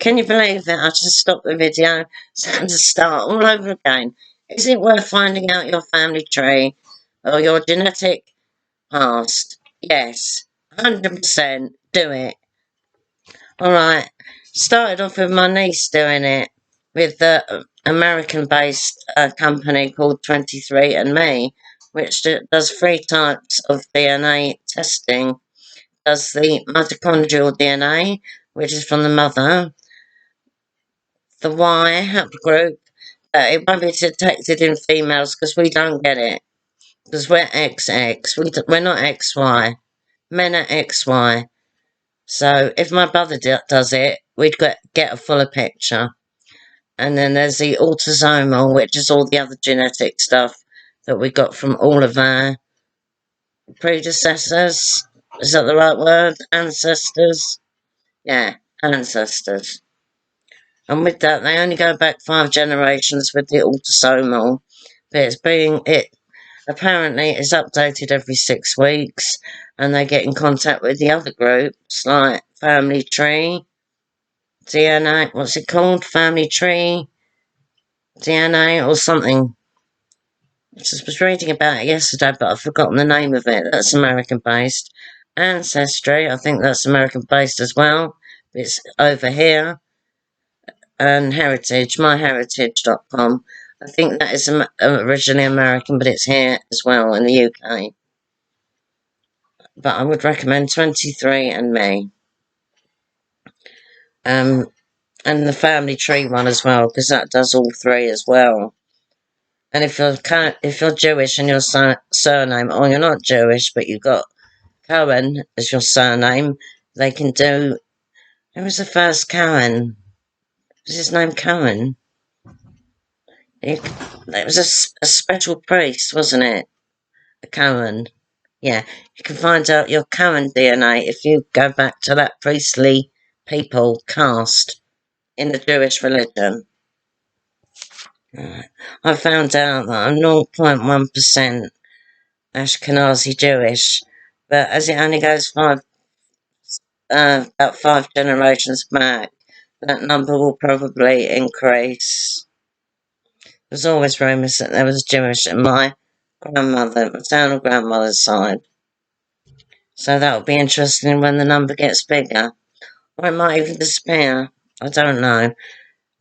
Can you believe that? I just stopped the video and to start all over again. Is it worth finding out your family tree or your genetic past? Yes, 100%. Do it. Alright, started off with my niece doing it with the American-based company called 23andMe, which does 3 types of DNA testing. Does the mitochondrial DNA, which is from the mother, the Y haplogroup, it won't be detected in females because we don't get it, because we're XX, we're not XY. Men are XY. So if my brother does it, we'd get a fuller picture. And then there's the autosomal, which is all the other genetic stuff that we got from all of our predecessors. Is that the right word? Ancestors? Yeah, ancestors. And with that, they only go back 5 generations with the autosomal. But apparently it's updated every 6 weeks, and they get in contact with the other groups, like family tree, DNA, what's it called? Family tree, DNA, or something. I just was reading about it yesterday, but I've forgotten the name of it. That's American-based. Ancestry, I think that's American-based as well. It's over here. And Heritage, myheritage.com. I think that is originally American, but it's here as well in the UK. But I would recommend 23andMe. And the family tree one as well, because that does all 3 as well. And if you're Jewish and your surname, or you're not Jewish, but you've got Cohen as your surname, they can do... Who was the first Cohen? Was his name Cohen? It was a special priest, wasn't it? A Cohen. Yeah, you can find out your Cohen DNA if you go back to that priestly people caste in the Jewish religion. I found out that I'm 0.1% Ashkenazi Jewish, but as it only goes about 5 generations back, that number will probably increase. There's always rumours that there was Jewish in my maternal grandmother's side. So that will be interesting when the number gets bigger. Or it might even disappear. I don't know.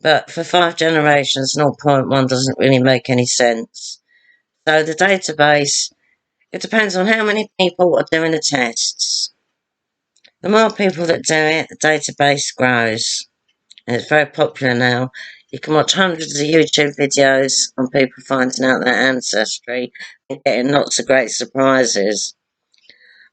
But for 5 generations, 0.1 doesn't really make any sense. So the database, it depends on how many people are doing the tests. The more people that do it, the database grows. And it's very popular now. You can watch hundreds of YouTube videos on people finding out their ancestry and getting lots of great surprises.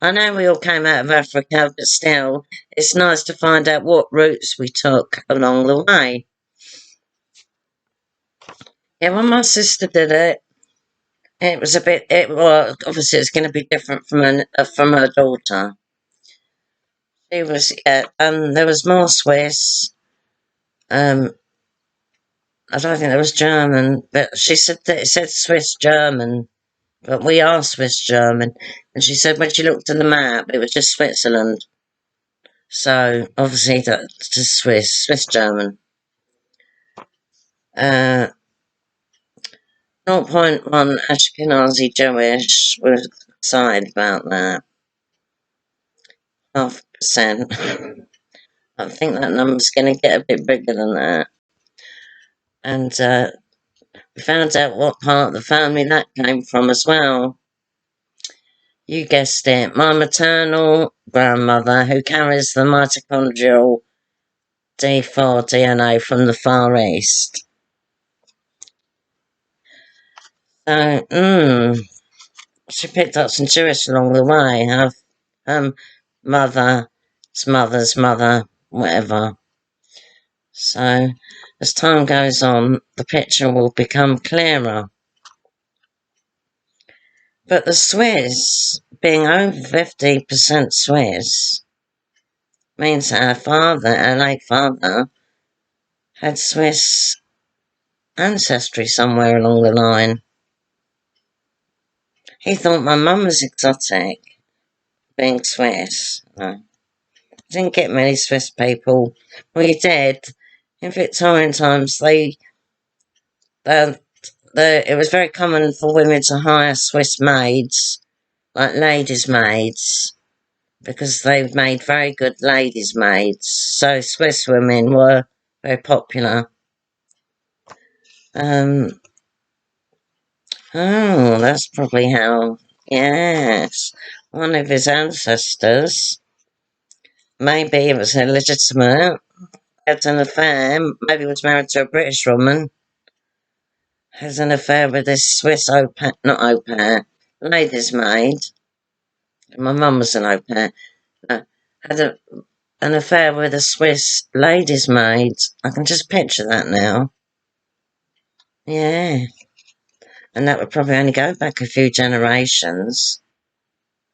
I know we all came out of Africa, but still, it's nice to find out what routes we took along the way. Yeah, when my sister did it, it was a bit, well, obviously it's going to be different from her daughter. She was, there was more Swiss, I don't think there was German, but she said that it said Swiss German, but we are Swiss German. And she said when she looked at the map, it was just Switzerland. So obviously that's just Swiss German. 0.1 Ashkenazi Jewish. We're excited about that. 0.5%. I think that number's going to get a bit bigger than that. And we found out what part of the family that came from as well. You guessed it, my maternal grandmother, who carries the mitochondrial D4 DNA from the Far East. So, she picked up some Jewish along the way. Her mother's mother, whatever. So, as time goes on, the picture will become clearer. But the Swiss, being over 50% Swiss, means that our late father, had Swiss ancestry somewhere along the line. He thought my mum was exotic, being Swiss. No. Didn't get many Swiss people. Well, he did, In Victorian times, it was very common for women to hire Swiss maids, like ladies' maids, because they made very good ladies' maids. So Swiss women were very popular. Oh, that's probably how. Yes, one of his ancestors. Maybe it was illegitimate. Had an affair. Maybe was married to a British woman. Has an affair with this Swiss not au pair, lady's maid. My mum was an au pair. Had an affair with a Swiss lady's maid. I can just picture that now. Yeah. And that would probably only go back a few generations,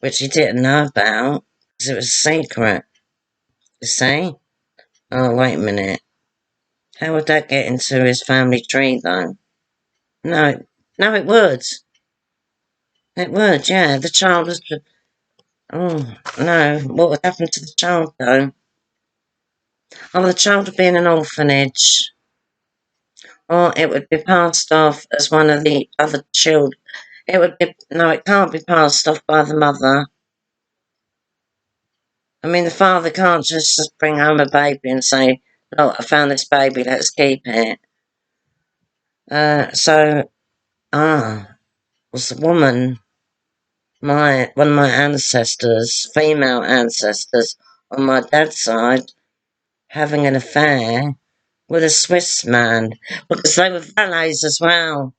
which he didn't know about, because it was a secret. You see? Oh, wait a minute. How would that get into his family tree, though? No, no, it would. It would, yeah. The child was. Oh, no. What would happen to the child, though? Oh, the child would be in an orphanage. Or it would be passed off as one of the other children. It would be. No, it can't be passed off by the mother. I mean, the father can't just bring home a baby and say, "Oh, I found this baby. Let's keep it." So, was the woman, one of my ancestors, female ancestors on my dad's side, having an affair with a Swiss man, because they were valets as well.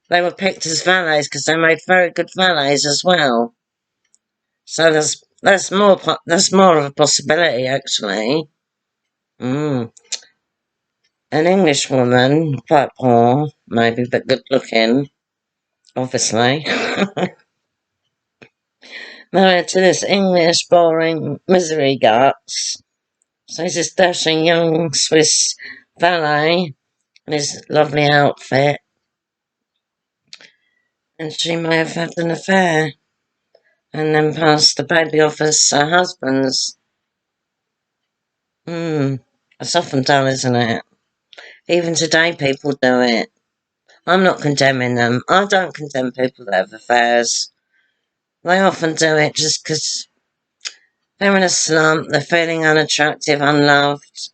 They were picked as valets because they made very good valets as well. So that's more of a possibility, actually. Mm. An English woman, quite poor, maybe, but good looking, obviously. Married to this English, boring misery guts. So he's this dashing young Swiss valet in his lovely outfit. And she may have had an affair and then passed the baby off as her husband's. It's often done, isn't it? Even today, people do it. I'm not condemning them. I don't condemn people that have affairs. They often do it just because they're in a slump, they're feeling unattractive, unloved.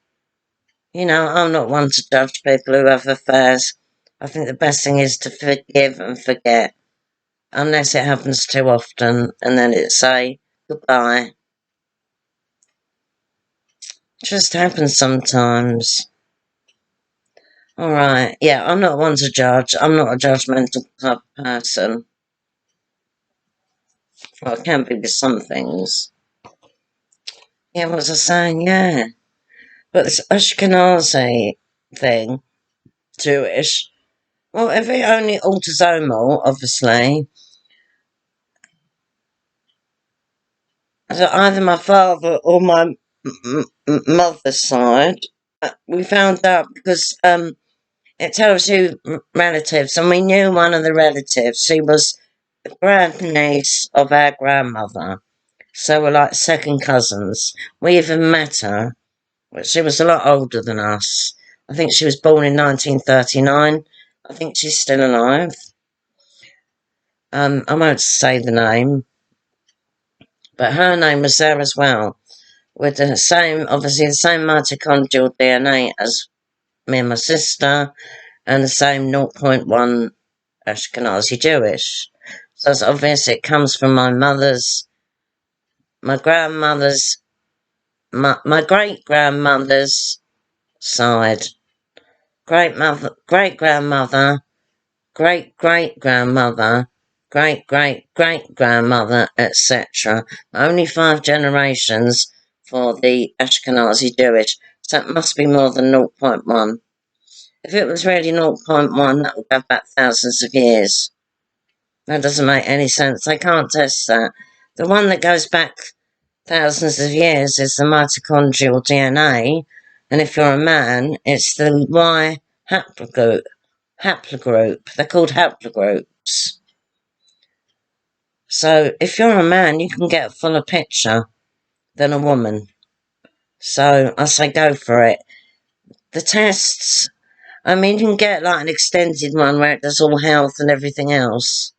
You know, I'm not one to judge people who have affairs. I think the best thing is to forgive and forget, unless it happens too often, and then it's say goodbye. It just happens sometimes. Alright, yeah, I'm not one to judge. I'm not a judgmental type of person. Well, it can be with some things. Yeah, what was I saying? Yeah. But this Ashkenazi thing, Jewish, well, if it only autosomal, obviously, so either my father or my mother's side, we found out because it tells you relatives, and we knew one of the relatives. She was the grandniece of our grandmother, so we're like second cousins. We even met her, but she was a lot older than us. I think she was born in 1939. I think she's still alive. I won't say the name, but her name was there as well, with the same, obviously the same mitochondrial DNA as me and my sister, and the same zero point 0.1 Ashkenazi Jewish. So it's obvious it comes from my grandmother's, my great grandmother's side, great grandmother, great great grandmother, great great great grandmother, etc. Only 5 generations for the Ashkenazi Jewish, so it must be more than zero point 0.1. If it was really zero point 0.1, that would go back thousands of years. That doesn't make any sense. They can't test that. The one that goes back thousands of years is the mitochondrial DNA, and if you're a man, it's the Y haplogroup. They're called haplogroups. So if you're a man, you can get a fuller picture than a woman. So I say go for it. the tests, I mean, you can get like an extended one where it does all health and everything else.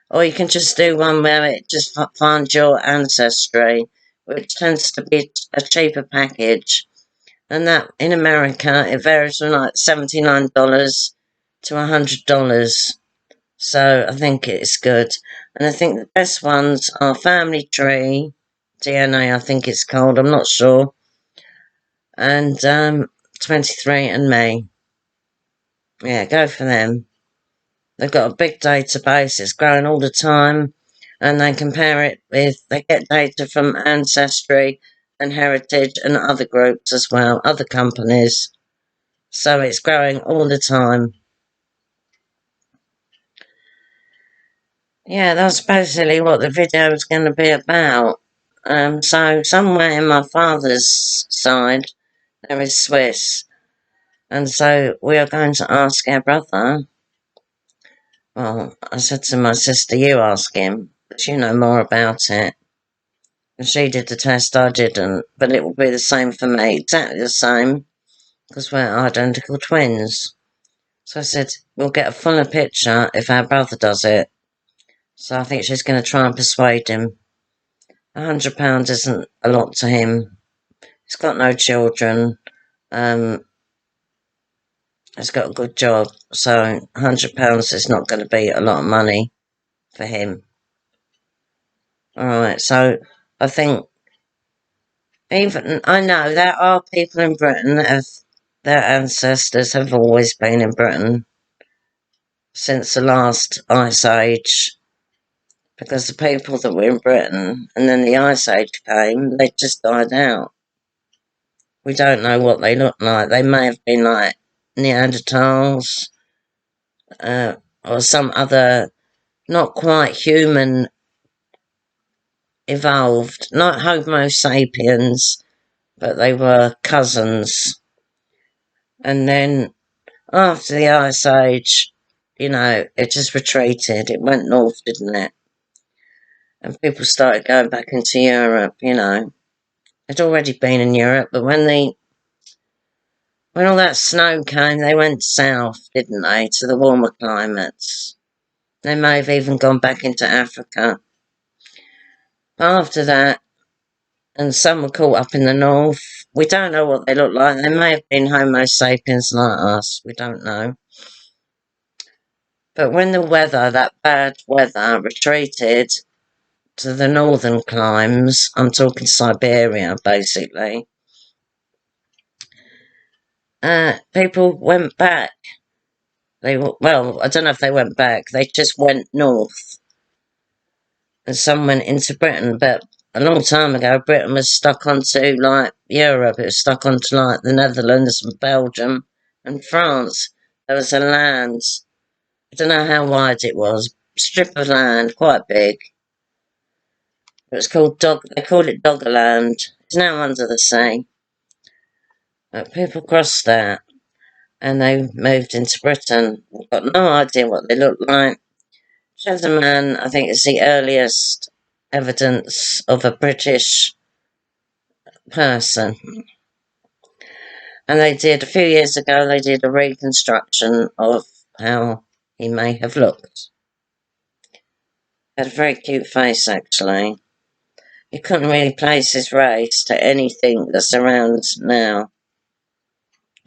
Or you can just do one where it just finds your ancestry, which tends to be a cheaper package. And that, in America, it varies from like $79 to $100. So I think it's good. And I think the best ones are Family Tree, DNA I think it's called, I'm not sure. And 23andMe. Yeah, go for them. They've got a big database, it's growing all the time. And they compare it with, they get data from Ancestry and Heritage and other groups as well, other companies. So it's growing all the time. Yeah, that's basically what the video is going to be about. So somewhere in my father's side, there is Swiss. And so we are going to ask our brother. Well, I said to my sister, you ask him, because you know more about it. And she did the test, I didn't. But it will be the same for me, exactly the same, because we're identical twins. So I said, we'll get a fuller picture if our brother does it. So I think she's going to try and persuade him. £100 isn't a lot to him. He's got no children. He's got a good job. So £100 is not going to be a lot of money for him. Alright, so I think even, I know there are people in Britain that have, their ancestors have always been in Britain since the last Ice Age. Because the people that were in Britain, and then the Ice Age came, they just died out. We don't know what they look like. They may have been like Neanderthals, or some other not quite human evolved, not Homo Sapiens, but they were cousins. And then after the Ice Age, it just retreated. It went north, didn't it? And people started going back into Europe, They'd already been in Europe, but when all that snow came, they went south, didn't they, to the warmer climates. They may have even gone back into Africa. After that, and some were caught up in the north. We don't know what they look like. They may have been Homo sapiens like us. We don't know. But when the weather, that bad weather, retreated to the northern climes, I'm talking Siberia, basically, people went back. Well, I don't know if they went back. They just went north. And some went into Britain, but a long time ago, Britain was stuck onto, like, Europe. It was stuck onto, like, the Netherlands and Belgium and France. There was a land, I don't know how wide it was, strip of land, quite big. It was called they called it Doggerland. It's now under the sea. But people crossed that, and they moved into Britain. We've got no idea what they look like. Man, I think, is the earliest evidence of a British person. And a few years ago, they did a reconstruction of how he may have looked. Had a very cute face, actually. You couldn't really place his race to anything that's around now.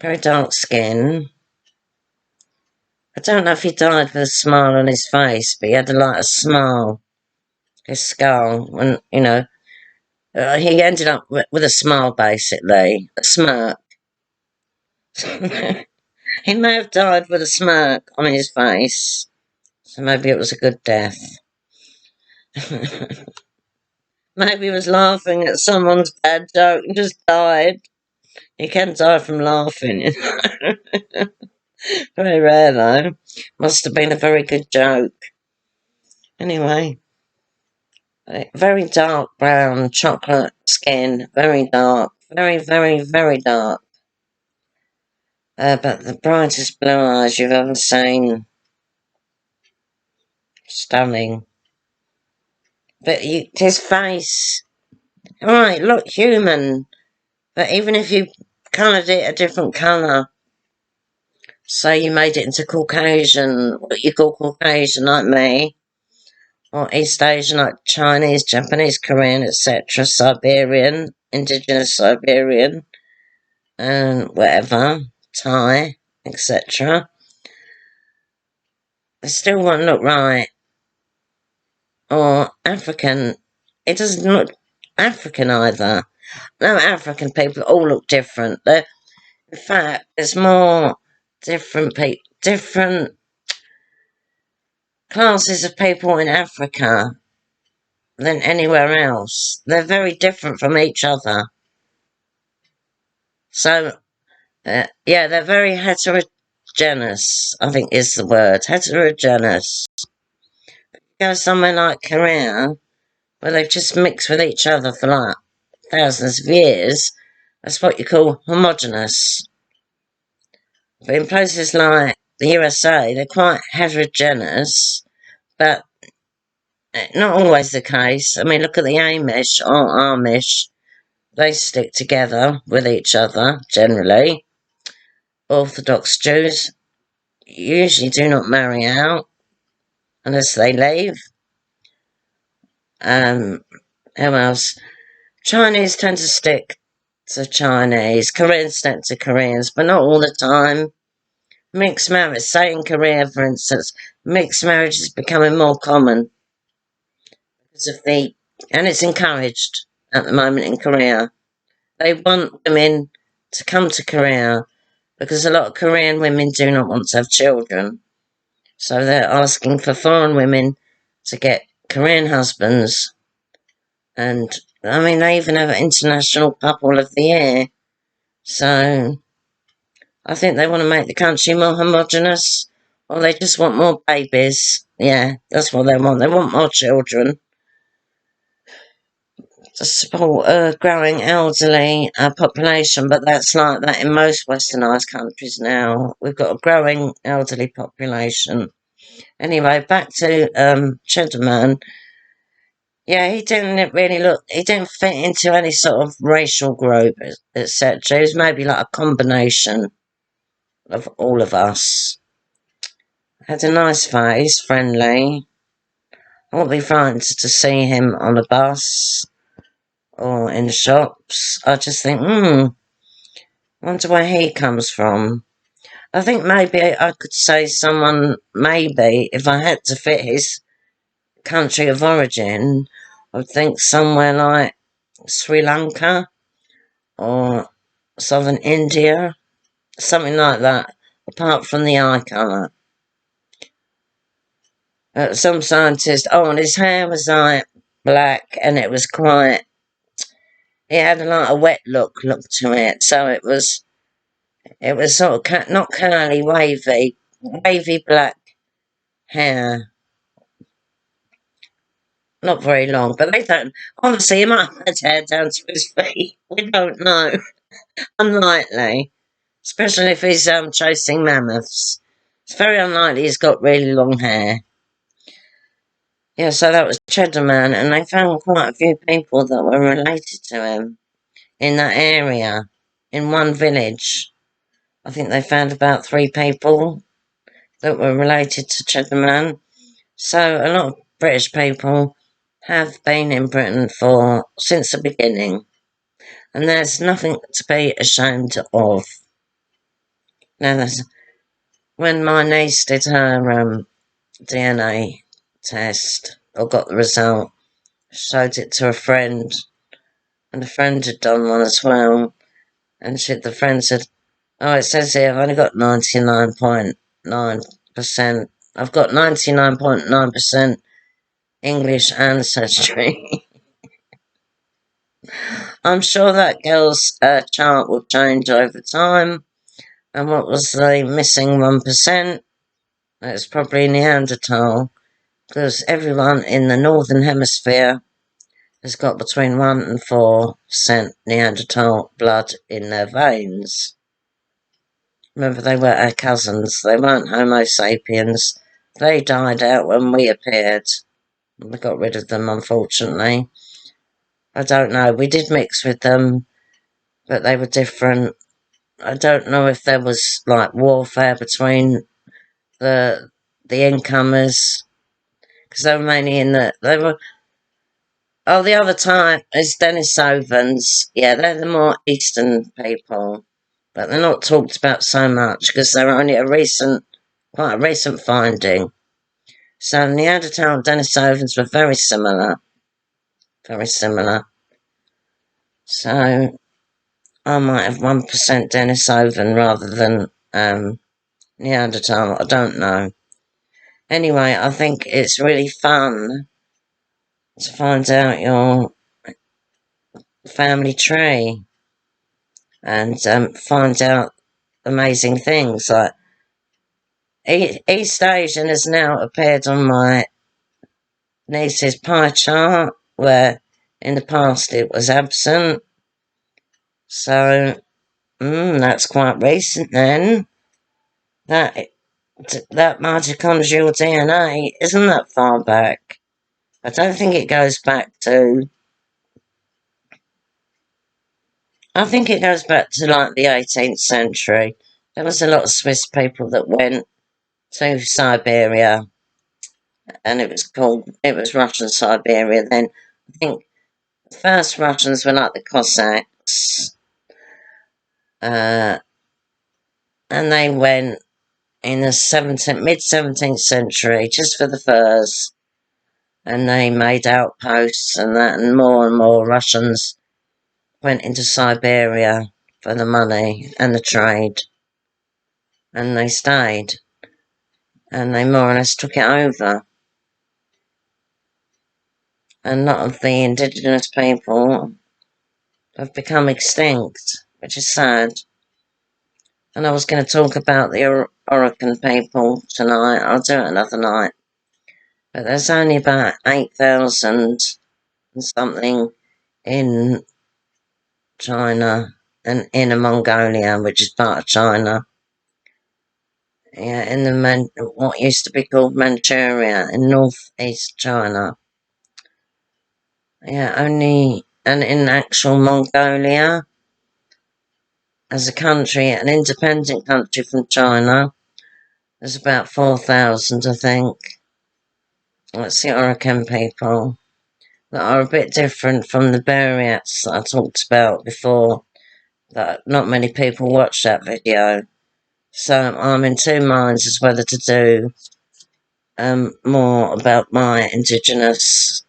Very dark skin. I don't know if he died with a smile on his face, but he had a smile. His skull, and, he ended up with a smile, basically. A smirk. He may have died with a smirk on his face. So maybe it was a good death. Maybe he was laughing at someone's bad joke and just died. You can die from laughing. Very rare, though. Must have been a very good joke. Anyway, very dark brown, chocolate skin. Very dark. Very, very, very dark. But the brightest blue eyes you've ever seen. Stunning. But his face, alright, look human. But even if you coloured it a different colour. So you made it into Caucasian, what you call Caucasian, like me, or East Asian, like Chinese, Japanese, Korean, etc., Siberian, indigenous Siberian, and whatever, Thai, etc. They still won't look right. Or African, it doesn't look African either. No, African people all look different. In fact, there's more different classes of people in Africa than anywhere else. They're very different from each other. So, yeah, they're very heterogeneous, I think is the word. Heterogeneous. Go somewhere like Korea, where they've just mixed with each other for like thousands of years, that's what you call homogenous. But in places like the USA, they're quite heterogeneous, but not always the case. I mean, look at the Amish or Amish. They stick together with each other, generally. Orthodox Jews usually do not marry out unless they leave. Who else? Chinese tend to stick to Chinese. Koreans stick to Koreans, but not all the time. Mixed marriage, say in Korea, for instance, mixed marriage is becoming more common because of and it's encouraged at the moment in Korea. They want women to come to Korea because a lot of Korean women do not want to have children. So they're asking for foreign women to get Korean husbands. And, I mean, they even have an international couple of the year. So I think they want to make the country more homogenous, or they just want more babies. Yeah, that's what they want. They want more children to support a growing elderly population, but that's like that in most westernised countries now. We've got a growing elderly population. Anyway, back to Cheddar Man. Yeah, he didn't he didn't fit into any sort of racial group, etc. He was maybe like a combination of all of us. Had a nice face, friendly. I wouldn't be frightened to see him on a bus or in shops. I just think, wonder where he comes from. I think maybe I could say someone, maybe, if I had to fit his country of origin, I would think somewhere like Sri Lanka or southern India, something like that, apart from the eye colour. Some scientists, and his hair was like black and it was quite, it had like a wet look to it, so it was sort of not curly, wavy black hair. Not very long, but they don't, honestly, he might have had hair down to his feet, we don't know. Unlikely, especially if he's chasing mammoths. It's very unlikely he's got really long hair. Yeah, so that was Cheddar Man, and they found quite a few people that were related to him in that area, in one village. I think they found about 3 people that were related to Cheddar Man. So a lot of British people have been in Britain since the beginning, and there's nothing to be ashamed of. Now, when my niece did her DNA test, or got the result, showed it to a friend, and a friend had done one as well, and the friend said, "Oh, it says here I've only got 99.9%. I've got 99.9% English ancestry." I'm sure that girl's chart will change over time. And what was the missing 1%? It's probably Neanderthal, because everyone in the northern hemisphere has got between 1 and 4% Neanderthal blood in their veins. Remember, they were our cousins. They weren't Homo Sapiens. They died out when we appeared. We got rid of them, unfortunately. I don't know. We did mix with them, but they were different. I don't know if there was like warfare between the incomers, because they were mainly the other type is Denisovans. Yeah, they're the more eastern people, but they're not talked about so much because they're only quite a recent finding. So Neanderthal and Denisovans were very similar, very similar. So I might have 1% Denisovan rather than Neanderthal. I don't know. Anyway, I think it's really fun to find out your family tree and find out amazing things. Like East Asian has now appeared on my niece's pie chart, where in the past it was absent. So that's quite recent then. That mitochondrial DNA isn't that far back. I don't think it goes back to. I think it goes back to like the 18th century. There was a lot of Swiss people that went to Siberia, and it was Russian Siberia then. I think the first Russians were like the Cossacks, and they went in the mid-17th century just for the furs, and they made outposts and that, and more Russians went into Siberia for the money and the trade, and they stayed, and they more or less took it over. And a lot of the indigenous people have become extinct, which is sad. And I was going to talk about the Orocan people tonight. I'll do it another night. But there's only about 8,000 and something in China and Inner Mongolia, which is part of China. Yeah, in what used to be called Manchuria, in northeast China. Yeah, and in actual Mongolia, as a country, an independent country from China, there's about 4,000, I think. That's the Orocan people that are a bit different from the Buryats that I talked about before, that not many people watch that video. So I'm in two minds as whether to do more about my indigenous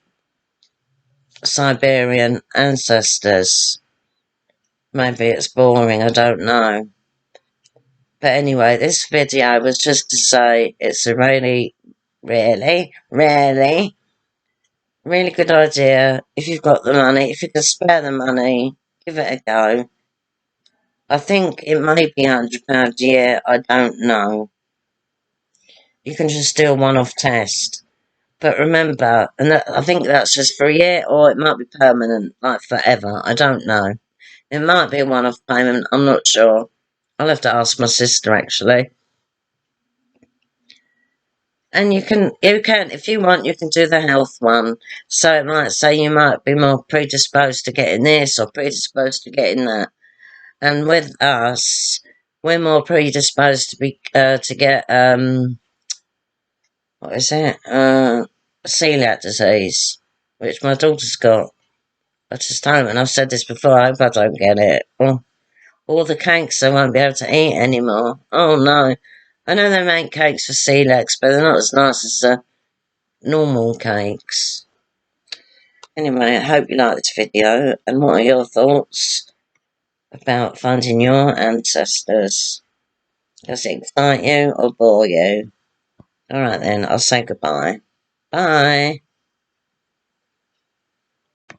Siberian ancestors. Maybe it's boring, I don't know. But anyway, this video was just to say it's a really good idea. If you've got the money, if you can spare the money, give it a go. I think it may be £100 a year, I don't know. You can just do a one-off test. But remember, I think that's just for a year, or it might be permanent, like forever. I don't know. It might be a one-off payment, I'm not sure. I'll have to ask my sister, actually. And you can, if you want, you can do the health one. So it might say you might be more predisposed to getting this or predisposed to getting that. And with us, we're more predisposed to get what is it? Celiac disease, which my daughter's got. I just don't, and I've said this before, I hope I don't get it. Well, all the cakes I won't be able to eat anymore. Oh no. I know they make cakes for celiacs, but they're not as nice as the normal cakes. Anyway, I hope you like this video, and what are your thoughts about finding your ancestors? Does it excite you or bore you? Alright then, I'll say goodbye. Bye.